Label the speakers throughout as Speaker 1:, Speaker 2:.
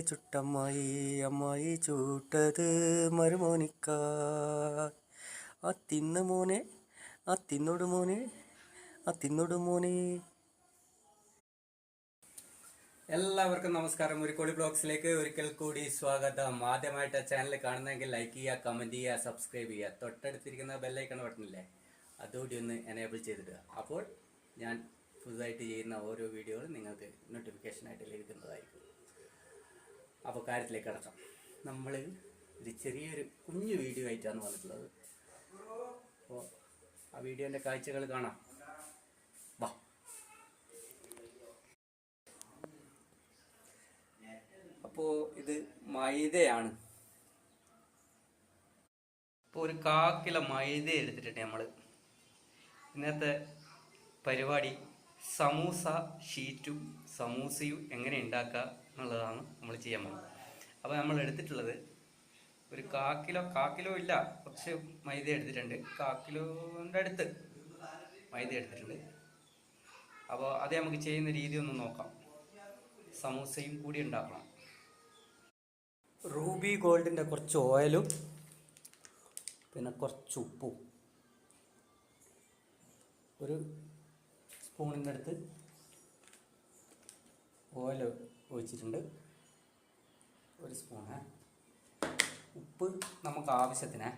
Speaker 1: ചുട്ടമ്മായി അമ്മായി ചൂട്ടത് മരുമോനിക്ക ആ തിന്ന് മോനെ ആ തിന്നോട് മോനെ ആ തിന്നോട് മോനെ. എല്ലാവർക്കും നമസ്കാരം. ഒരു ബ്ലോഗ്സിലേക്ക് ഒരിക്കൽ കൂടി സ്വാഗതം. ആദ്യമായിട്ട് ചാനൽ കാണുന്നെങ്കിൽ ലൈക്ക് ചെയ്യുക, കമൻറ്റ് ചെയ്യുക, സബ്സ്ക്രൈബ് ചെയ്യുക. തൊട്ടടുത്തിരിക്കുന്ന ബെല്ലൈക്കൺ ബട്ടണില്ലേ, അതുകൂടി ഒന്ന് എനേബിൾ ചെയ്തിടുക. അപ്പോൾ ഞാൻ പുതുതായിട്ട് ചെയ്യുന്ന ഓരോ വീഡിയോകളും നിങ്ങൾക്ക് നോട്ടിഫിക്കേഷനായിട്ട് ലഭിക്കുന്നതായിരിക്കും. അപ്പോൾ കാര്യത്തിലേക്ക് കടക്കാം. നമ്മൾ ഒരു ചെറിയൊരു കുഞ്ഞു വീഡിയോ ആയിട്ടാണ് വന്നിട്ടുള്ളത്. അപ്പോൾ ആ വീഡിയോൻ്റെ കാഴ്ചകൾ കാണാം. വാ. അപ്പോൾ ഇത് മൈദയാണ്. ഇപ്പോൾ ഒരു 1/4 കിലോ മൈദ എടുത്തിട്ടുണ്ട് നമ്മൾ. ഇന്നത്തെ പരിപാടി സമൂസ ഷീറ്റും സമൂസയും എങ്ങനെ ഉണ്ടാക്കുക എന്നുള്ളതാണ് നമ്മൾ ചെയ്യാൻ പോകുന്നത്. അപ്പോൾ നമ്മൾ എടുത്തിട്ടുള്ളത് ഒരു 1/4 കിലോ ഇല്ല, കുറച്ച് മൈദ എടുത്തിട്ടുണ്ട്. 1/4 കിലോൻ്റെ അടുത്ത് മൈദ എടുത്തിട്ടുണ്ട്. അപ്പോൾ അത് നമുക്ക് ചെയ്യുന്ന രീതി ഒന്ന് നോക്കാം. സമൂസയും കൂടി ഉണ്ടാക്കണം. റൂബി ഗോൾഡിൻ്റെ കുറച്ച് ഓയിലും പിന്നെ കുറച്ച് ഉപ്പും ഒരു സ്പൂണിൻ്റെ അടുത്ത് ഓയിൽ ഒഴിച്ചിട്ടുണ്ട്. ഒരു സ്പൂണ് ഉപ്പ് നമുക്ക് ആവശ്യത്തിന്.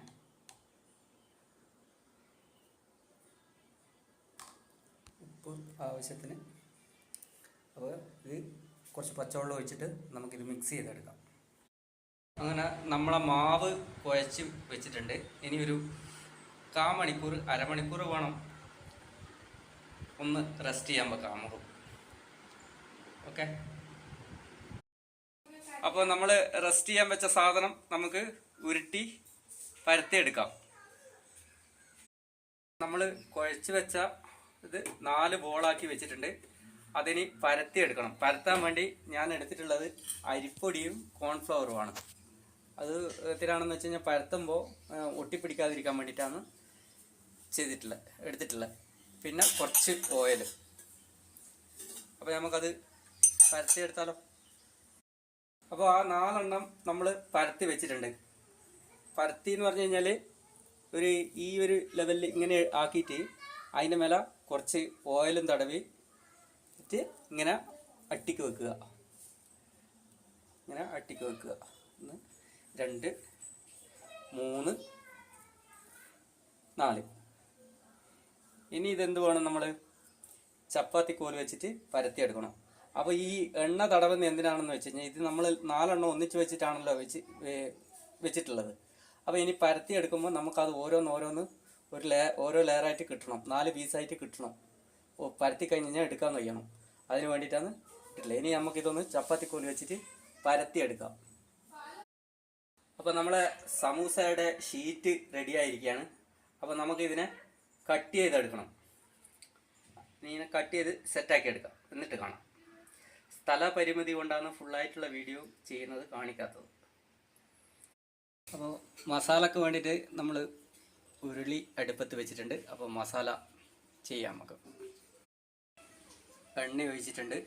Speaker 1: ഉപ്പ് ആവശ്യത്തിന്. അപ്പോൾ ഇത് കുറച്ച് പച്ചവെള്ളം ഒഴിച്ചിട്ട് നമുക്കിത് മിക്സ് ചെയ്തെടുക്കാം. അങ്ങനെ നമ്മളെ മാവ് കുഴച്ച് വെച്ചിട്ടുണ്ട്. ഇനി ഒരു 1/4 മണിക്കൂർ അരമണിക്കൂർ വേണം ഒന്ന് റെസ്റ്റ് ചെയ്യാൻ വെക്കാം നമുക്ക്. ഓക്കെ. അപ്പോൾ നമ്മൾ റെസ്റ്റ് ചെയ്യാൻ വെച്ച സാധനം നമുക്ക് ഉരുട്ടി പരത്തിയെടുക്കാം. നമ്മൾ കുഴച്ച് വെച്ച ഇത് 4 ബോളാക്കി വെച്ചിട്ടുണ്ട്. അതിന് പരത്തിയെടുക്കണം. പരത്താൻ വേണ്ടി ഞാൻ എടുത്തിട്ടുള്ളത് അരിപ്പൊടിയും കോൺഫ്ലവറുമാണ്. അത് എത്തിനാണെന്ന് വെച്ച് കഴിഞ്ഞാൽ പരത്തുമ്പോൾ ഒട്ടിപ്പിടിക്കാതിരിക്കാൻ വേണ്ടിയിട്ടാണ് എടുത്തിട്ടുള്ളത്. പിന്നെ കുറച്ച് ഓയിൽ. അപ്പോൾ നമുക്കത് പരത്തിയെടുത്താലോ. അപ്പോൾ ആ 4 എണ്ണം നമ്മൾ പരത്തി വെച്ചിട്ടുണ്ട്. പരത്തി എന്ന് പറഞ്ഞു കഴിഞ്ഞാൽ ഈ ഒരു ലെവലിൽ ഇങ്ങനെ ആക്കിയിട്ട് അതിൻ്റെ മേലെ കുറച്ച് ഓയിലും തടവി ഇങ്ങനെ അട്ടിക്ക് വെക്കുക. ഇങ്ങനെ അട്ടിക്ക് വെക്കുക. 1 2 3 4. ഇനി ഇതെന്ത് വേണം, നമ്മൾ ചപ്പാത്തി കോല് വെച്ചിട്ട് പരത്തിയെടുക്കണം. അപ്പോൾ ഈ എണ്ണ തടവുന്ന എന്തിനാണെന്ന് വെച്ച് കഴിഞ്ഞാൽ ഇത് നമ്മൾ 4 എണ്ണം ഒന്നിച്ച് വെച്ചിട്ടാണല്ലോ വെച്ചിട്ടുള്ളത്. അപ്പോൾ ഇനി പരത്തിയെടുക്കുമ്പോൾ നമുക്കത് ഓരോന്ന് ഓരോ ലെയറായിട്ട് കിട്ടണം. 4 പീസായിട്ട് കിട്ടണം. പരത്തി കഴിഞ്ഞ് കഴിഞ്ഞാൽ എടുക്കാൻ കഴിയണം. അതിന് വേണ്ടിയിട്ടാണ് ഇട്ടിട്ടുള്ളത്. ഇനി നമുക്കിതൊന്ന് ചപ്പാത്തി കോല് വെച്ചിട്ട് പരത്തിയെടുക്കാം. അപ്പോൾ നമ്മളെ സമൂസയുടെ ഷീറ്റ് റെഡി ആയിരിക്കുകയാണ്. അപ്പോൾ നമുക്കിതിനെ കട്ട് ചെയ്തെടുക്കണം. ഇങ്ങനെ കട്ട് ചെയ്ത് സെറ്റാക്കി എടുക്കാം. എന്നിട്ട് കാണാം. സ്ഥലപരിമിതി കൊണ്ടാണ് ഫുള്ളായിട്ടുള്ള വീഡിയോ ചെയ്യുന്നത് കാണിക്കാത്തത്. അപ്പോൾ മസാലക്ക് വേണ്ടിയിട്ട് നമ്മൾ ഉരുളി അടുപ്പത്ത് വെച്ചിട്ടുണ്ട്. അപ്പോൾ മസാല ചെയ്യാം നമുക്ക്. എണ്ണ ഒഴിച്ചിട്ടുണ്ട്.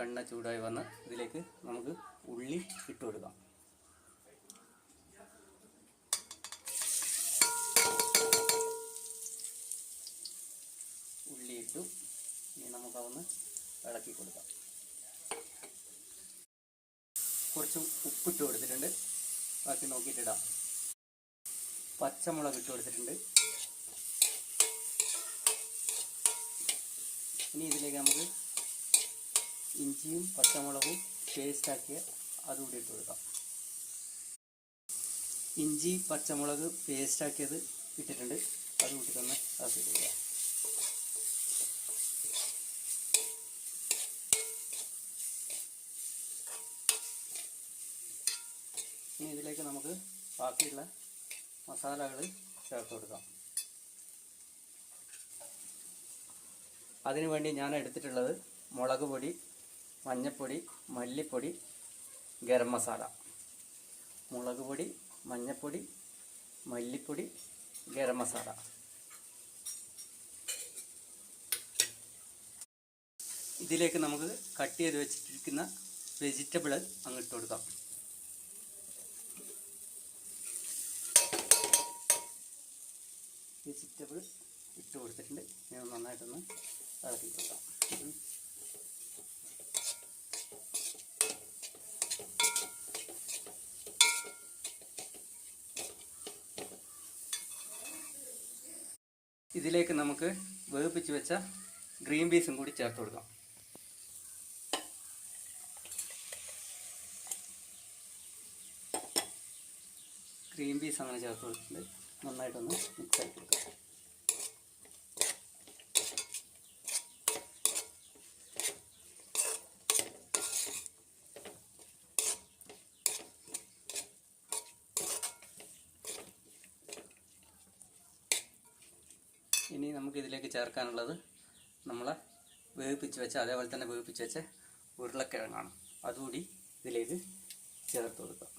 Speaker 1: എണ്ണ ചൂടായി വന്ന് ഇതിലേക്ക് നമുക്ക് ഉള്ളി ഇട്ട് കൊടുക്കാം. ഉള്ളി ഇട്ടു. ഇനി നമുക്കതൊന്ന് ഇളക്കി കൊടുക്കാം. കുറച്ച് ഉപ്പിട്ട് കൊടുത്തിട്ടുണ്ട്. ബാക്കി നോക്കിയിട്ടിടാം. പച്ചമുളക് ഇട്ട് കൊടുത്തിട്ടുണ്ട്. ഇനി ഇതിലേക്ക് നമുക്ക് ഇഞ്ചിയും പച്ചമുളകും പേസ്റ്റാക്കിയ അതുകൂടി ഇട്ട് കൊടുക്കാം. ഇഞ്ചി പച്ചമുളക് പേസ്റ്റാക്കിയത് ഇട്ടിട്ടുണ്ട്. അതുകൂട്ടി തന്നെ ആക്കി കൊടുക്കാം. ഇനി ഇതിലേക്ക് നമുക്ക് ബാക്കിയുള്ള മസാലകൾ ചേർത്ത് കൊടുക്കാം. അതിനുവേണ്ടി ഞാൻ എടുത്തിട്ടുള്ളത് മുളക് പൊടി, മഞ്ഞൾപ്പൊടി, മല്ലിപ്പൊടി, ഗരം മസാല. മുളക് പൊടി, മഞ്ഞൾപ്പൊടി, മല്ലിപ്പൊടി, ഗരം മസാല. ഇതിലേക്ക് നമുക്ക് കട്ട് ചെയ്ത് വെച്ചിട്ടിരിക്കുന്ന വെജിറ്റബിൾ അങ്ങ് ഇട്ട് കൊടുക്കാം. വെജിറ്റബിൾ ഇട്ട് കൊടുത്തിട്ടുണ്ട്. ഞാൻ നന്നായിട്ടൊന്ന് ഇളക്കി കൊടുക്കാം. ഇതിലേക്ക് നമുക്ക് വേവിപ്പിച്ച് വെച്ച ഗ്രീൻ പീസും കൂടി ചേർത്ത് കൊടുക്കാം. ഗ്രീൻ പീസ് അങ്ങനെ ചേർത്ത് കൊടുത്തിട്ടുണ്ട്. നന്നായിട്ടൊന്ന് മിക്സ് ആക്കി കൊടുക്കാം. ഇനി നമുക്കിതിലേക്ക് ചേർക്കാനുള്ളത് നമ്മൾ വേവിപ്പിച്ച് വെച്ച അതേപോലെ തന്നെ വേവിപ്പിച്ച് വെച്ച ഉരുളക്കിഴങ്ങാണ്. അതുകൂടി ഇതിലേക്ക് ചേർത്ത് കൊടുക്കാം.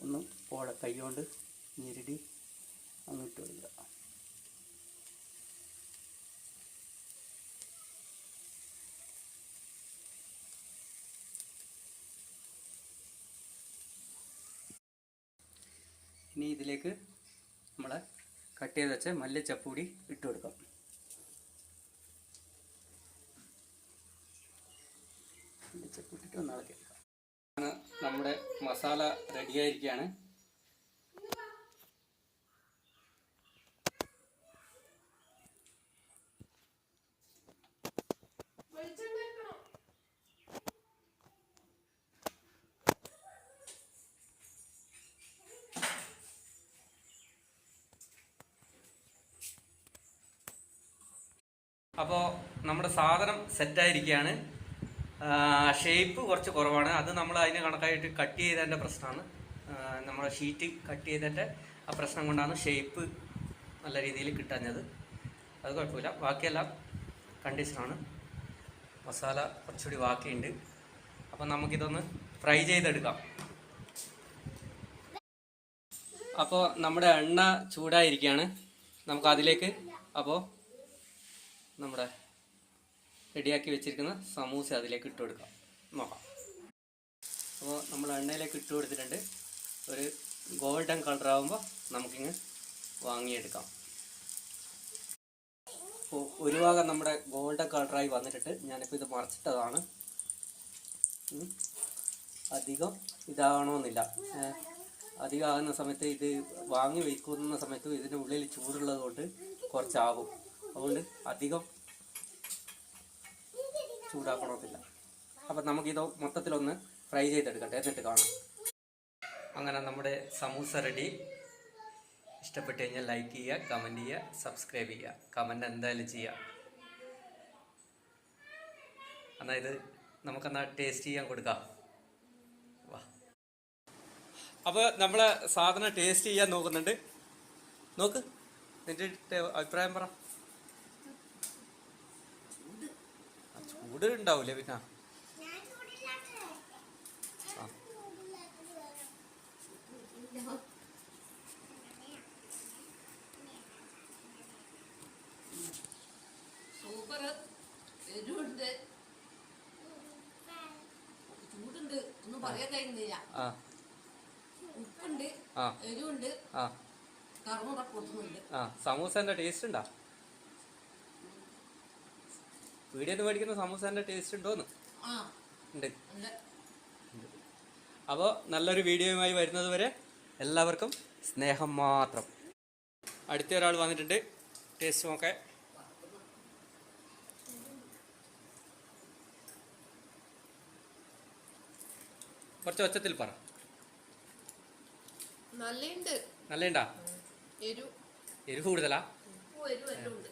Speaker 1: ഒന്ന് കൈ കൊണ്ട് ഞെരടി അങ്ങോട്ട് കൊടുക്കുക. ഇനി ഇതിലേക്ക് നമ്മൾ കട്ട് ചെയ്ത് വെച്ച മല്ലിച്ചപ്പ് കൂടി ഇട്ട് കൊടുക്കാം. മല്ലിച്ചപ്പ് ഇട്ടിട്ട് ഒന്ന് ഇളക്കി എടുക്കാം. നമ്മുടെ മസാല റെഡിയായിരിക്കുകയാണ്. അപ്പോൾ നമ്മുടെ സാധനം സെറ്റായിരിക്കുകയാണ്. ഷേപ്പ് കുറച്ച് കുറവാണ്. അത് നമ്മൾ അതിന് കണക്കായിട്ട് കട്ട് ചെയ്തതിൻ്റെ പ്രശ്നമാണ്. നമ്മുടെ ഷീറ്റ് കട്ട് ചെയ്തതിൻ്റെ ആ പ്രശ്നം കൊണ്ടാണ് ഷേപ്പ് നല്ല രീതിയിൽ കിട്ടാഞ്ഞത്. അത് കുഴപ്പമില്ല. ബാക്കിയെല്ലാം കണ്ടീഷനാണ്. മസാല കുറച്ചുകൂടി ബാക്കിയുണ്ട്. അപ്പം നമുക്കിതൊന്ന് ഫ്രൈ ചെയ്തെടുക്കാം. അപ്പോൾ നമ്മുടെ എണ്ണ ചൂടായിരിക്കുകയാണ്. നമുക്കതിലേക്ക് അപ്പോൾ നമ്മുടെ റെഡിയാക്കി വെച്ചിരിക്കുന്ന സമൂസ അതിലേക്ക് ഇട്ട് കൊടുക്കാം. നോക്കാം. അപ്പോൾ നമ്മൾ എണ്ണയിലേക്ക് ഇട്ട് കൊടുത്തിട്ടുണ്ട്. ഒരു ഗോൾഡൻ കളർ ആകുമ്പോൾ നമുക്കിങ്ങ് വാങ്ങിയെടുക്കാം. അപ്പോൾ ഒരു ഭാഗം നമ്മുടെ ഗോൾഡൻ കളറായി വന്നിട്ടുണ്ട്. ഞാനിപ്പോൾ ഇത് മറച്ചിട്ടതാണ്. അധികം ഇതാകണമെന്നില്ല. അധികം ആകുന്ന സമയത്ത് ഇത് വാങ്ങി വയ്ക്കുന്ന സമയത്ത് ഇതിൻ്റെ ഉള്ളിൽ ചൂടുള്ളത് കൊണ്ട് കുറച്ചാകും. അതുകൊണ്ട് അധികം ചൂടാക്കണമെന്നില്ല. അപ്പം നമുക്കിത് മൊത്തത്തിലൊന്ന് ഫ്രൈ ചെയ്തെടുക്കട്ടെ, എന്നിട്ട് കാണാം. അങ്ങനെ നമ്മുടെ സമൂസ റെഡി. ഇഷ്ടപ്പെട്ട് കഴിഞ്ഞാൽ ലൈക്ക് ചെയ്യുക, കമൻറ്റ് ചെയ്യുക, സബ്സ്ക്രൈബ് ചെയ്യുക. കമൻറ്റ് എന്തായാലും ചെയ്യുക. എന്നാൽ ഇത് നമുക്കെന്നാൽ ടേസ്റ്റ് ചെയ്യാൻ കൊടുക്കാം. വാ. അപ്പോൾ നമ്മൾ സാധനം ടേസ്റ്റ് ചെയ്യാൻ നോക്കുന്നുണ്ട്. നോക്ക്, നിന്റെ അഭിപ്രായം പറ. ചൂട് ഉണ്ടാവൂലേ പിന്നെ?
Speaker 2: സൂപ്പർ. എരിവുണ്ട്, ചൂടുണ്ട്, ഒന്നും പറയാൻ കഴിയുന്നില്ല. ഉപ്പുണ്ട്, എരിവുണ്ട്, കറുമുറ പൊട്ടുന്നുണ്ട്.
Speaker 1: സമൂസന്റെ ടേസ്റ്റ് ഉണ്ടാ? വീഡിയോ മേടിക്കുന്ന സമൂസന്റെ ടേസ്റ്റ് ഉണ്ടോന്ന്? ഉണ്ട്. അപ്പോൾ നല്ലൊരു വീഡിയോയുമായി വരുന്നത് വരെ എല്ലാവർക്കും സ്നേഹം മാത്രം. അടുത്ത ഒരാൾ വന്നിട്ടുണ്ട്. ടേസ്റ്റ് നോക്കെ. കുറച്ച് ഒച്ചത്തിൽ പറ.
Speaker 2: നല്ലുണ്ട്.
Speaker 1: നല്ലുണ്ടാ?
Speaker 2: എരിവ്
Speaker 1: കൂടുതലാ?
Speaker 2: എരിവ് എല്ലാം ഉണ്ട്.